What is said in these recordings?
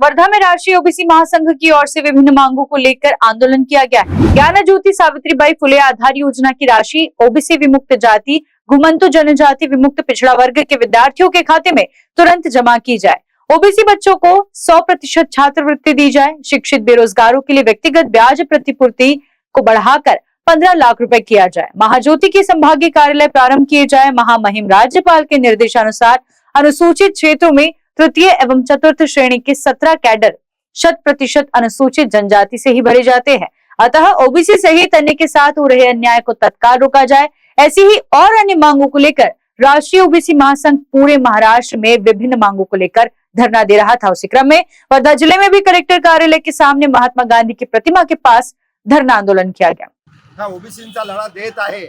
वर्धा में राष्ट्रीय ओबीसी महासंघ की ओर से विभिन्न मांगों को लेकर आंदोलन किया गया। ज्ञान ज्योति सावित्रीबाई फुले आधार योजना की राशि ओबीसी विमुक्त जाति, घुमंतु जनजाति, विमुक्त पिछड़ा वर्ग के विद्यार्थियों के खाते में तुरंत जमा की जाए। ओबीसी बच्चों को 100% छात्रवृत्ति दी जाए। शिक्षित बेरोजगारों के लिए व्यक्तिगत ब्याज प्रतिपूर्ति को बढ़ाकर 15 लाख रुपए किया जाए। महाज्योति के संभागीय कार्यालय प्रारंभ किए जाए। महामहिम राज्यपाल के निर्देशानुसार अनुसूचित क्षेत्रों में तृतीय एवं चतुर्थ श्रेणी के 17 कैडर 100% अनुसूचित जनजाति से ही भरे जाते हैं। अतः ओबीसी सहित अन्य के साथ हो रहे अन्याय को तत्काल रोका जाए। ऐसी ही और अन्य मांगों को लेकर राष्ट्रीय ओबीसी महासंघ पूरे महाराष्ट्र में विभिन्न मांगों को लेकर धरना दे रहा था। उसी क्रम में वर्धा जिले में भी कलेक्टर कार्यालय के सामने महात्मा गांधी की प्रतिमा के पास धरना आंदोलन किया गया। ओबीसींचा लढा देत आहे।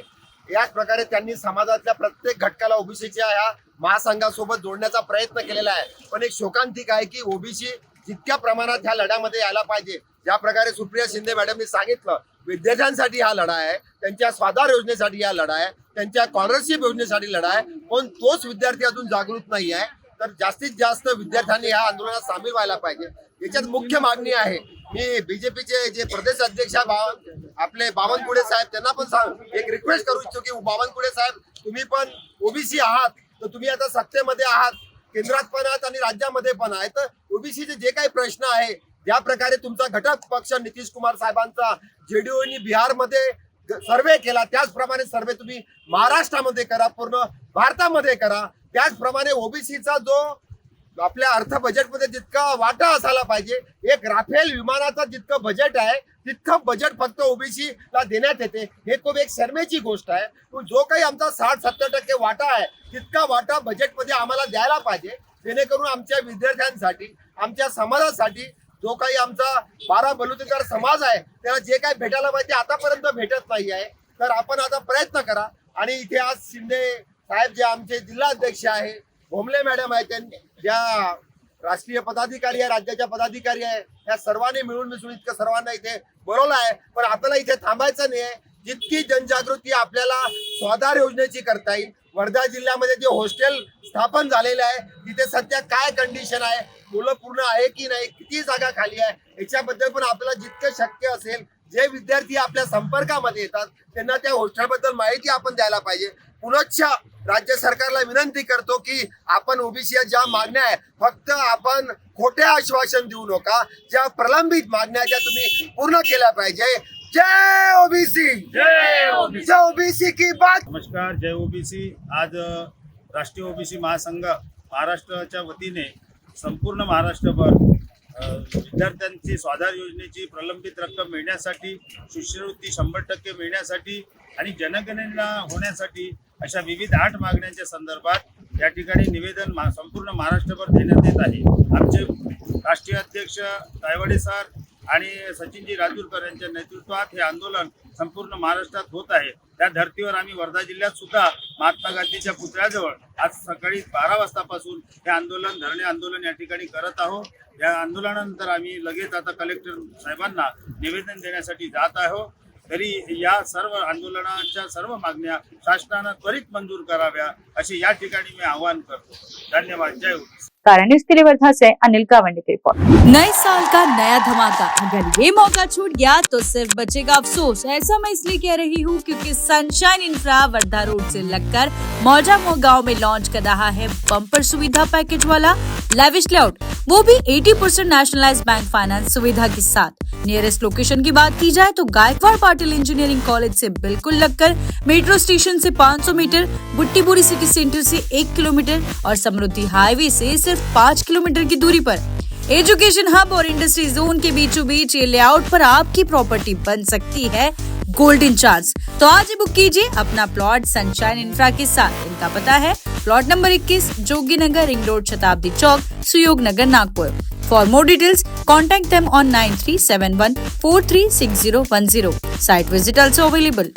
याच प्रकारे त्यांनी समाजातल्या प्रत्येक घटकाला ओबीसीच्या या महासंघासोबत जोडण्याचा प्रयत्न केलेला आहे। पण एक शोकांतिक आहे की ओबीसी जितक्या प्रमाणात ह्या लढ्यामध्ये यायला पाहिजे, ज्या प्रकारे सुप्रिया शिंदे मॅडमनी सांगितलं, विद्यार्थ्यांसाठी हा लढा आहे, त्यांच्या स्वाधार योजनेसाठी हा लढा आहे, त्यांच्या स्कॉलरशिप योजनेसाठी लढा आहे। पण तोच विद्यार्थी अजून जागृत नाही आहे। तर जास्तीत जास्त विद्यार्थ्यांनी या आंदोलनात सामील व्हायला पाहिजे। याच्यात मुख्य मागणी आहे, मी बीजेपीचे जे प्रदेश अध्यक्ष आपले बावनकुळे साहेब त्यांना पण एक रिक्वेस्ट करू इच्छितो की बावनकुळे साहेब, तुम्ही पण ओबीसी आहात, तर तुम्ही आता सत्तेमध्ये आहात, केंद्रात पण आहात आणि राज्यामध्ये पण आहे। तर ओबीसीचे जे काही प्रश्न आहे, ज्या प्रकारे तुमचा घटक पक्ष नितीश कुमार साहेबांचा जेडीयूने बिहारमध्ये सर्वे केला, त्याचप्रमाणे सर्वे तुम्ही महाराष्ट्रामध्ये करा, पूर्ण भारतामध्ये करा। त्याचप्रमाणे ओबीसीचा जो आपल्या अर्थ बजेटमध्ये जितका वाटा असायला पाहिजे, एक राफेल विमानाचा जितकं बजेट आहे तितकं बजेट फक्त ओबीसीला देण्यात येते। हे खूप एक शर्मेची गोष्ट आहे। जो काही आमचा 60-70% वाटा आहे तितका वाटा बजेटमध्ये आम्हाला द्यायला पाहिजे, जेणेकरून आमच्या विद्यार्थ्यांसाठी, आमच्या समाजासाठी जो काही आमचा 12 बलुतेदार समाज आहे त्याला जे काही भेटायला पाहिजे आतापर्यंत भेटत नाही आहे। तर आपण आता प्रयत्न करा। आणि इथे आज शिंदे साहेब जे आमचे जिल्हा अध्यक्ष आहे, भोमले मॅडम आहे, ज्या राष्ट्रीय पदाधिकारी आहे, राज्याच्या पदाधिकारी आहे, या सर्वांनी मिळून मिसळून इतकं सर्वांना इथे बोलवलं आहे। पण आपल्याला इथे थांबायचं नाही आहे। जितकी जनजागृती आपल्याला स्वाधार योजनेची करता येईल, वर्धा जिल्ह्यामध्ये जे हॉस्टेल स्थापन झालेले आहे तिथे सध्या काय कंडिशन आहे, मुलं पूर्ण आहे की नाही, किती जागा खाली आहे, याच्याबद्दल पण आपल्याला जितकं शक्य असेल, जे विद्यार्थी आपल्या संपर्कामध्ये येतात त्यांना त्या हॉस्टेलबद्दल माहिती आपण द्यायला पाहिजे। पुनश्च राज्य सरकारला विनंती करतो की आपण ओबीसी ज्या मागण्या आहे फक्त आपण खोटे आश्वासन देऊ नका, ज्या प्रलंबित मागण्या त्या तुम्ही पूर्ण केल्या पाहिजे। जय ओबीसी, जय ओबीसी की बात। नमस्कार, जय ओबीसी। आज राष्ट्रीय ओबीसी महासंघ महाराष्ट्राच्या वतीने संपूर्ण महाराष्ट्रभर विद्यार्थ्यांची स्वाधार योजनेची प्रलंबित रक्कम मिळण्यासाठी, शिष्यवृत्ती 100% मिळण्यासाठी आणि जनगणना होण्यासाठी अशा विविध 8 मागण्यांच्या संदर्भात या ठिकाणी निवेदन संपूर्ण महाराष्ट्रभर देण्यात येत आहे। आमचे राष्ट्रीय अध्यक्ष तायवाडे सर आणि सचिनजी राजूरकर यांच्या नेतृत्वात हे आंदोलन संपूर्ण महाराष्ट्रात होत आहे। त्या धर्तीवर आम्ही वर्धा जिल्ह्यात सुद्धा महात्मा गांधीच्या पुतळ्याजवळ आज सकाळी 12 वाजतापासून हे आंदोलन, धरणे आंदोलन या ठिकाणी करत आहोत। या आंदोलनानंतर आम्ही लगेच आता कलेक्टर साहेबांना निवेदन देण्यासाठी जात आहोत। तरी या सर्व आंदोलनाच्या सर्व मागण्या शासनानं त्वरित मंजूर कराव्या असे या ठिकाणी मी आवाहन करतो। धन्यवाद। जय ओबीसी। कारण न्यूज़ के लिए वर्धा से अनिल कावंडे की रिपोर्ट। नए साल का नया धमाका, अगर ये मौका छूट गया तो सिर्फ बचेगा अफसोस। ऐसा मैं इसलिए कह रही हूँ क्योंकि सनशाइन इंफ्रा वर्धा रोड से लगकर मौजा गांव में लॉन्च कर रहा है बम्पर सुविधा पैकेज वाला लैविश लेआउट, वो भी 80% नेशनलाइज्ड बैंक फाइनेंस सुविधा के साथ। नियरेस्ट लोकेशन की बात की जाए तो गायकवाड़ पाटिल इंजीनियरिंग कॉलेज से बिल्कुल लगकर, मेट्रो स्टेशन से 500 मीटर, बुट्टीपुरी सिटी सेंटर से 1 किलोमीटर और समृद्धि हाईवे से सिर्फ 5 किलोमीटर की दूरी पर। एजुकेशन हब और इंडस्ट्री जोन के बीचों बीच ये लेआउट पर आपकी प्रॉपर्टी बन सकती है गोल्डन चांस। तो आज ही बुक कीजिए अपना प्लॉट सनशाइन इंफ्रा के साथ। इनका पता है plot number 21, Jogi Nagar, ring road, Shatabdi Chowk, Suyog Nagar, Nagpur. For more details, contact them on 9371436010. Site visit also available.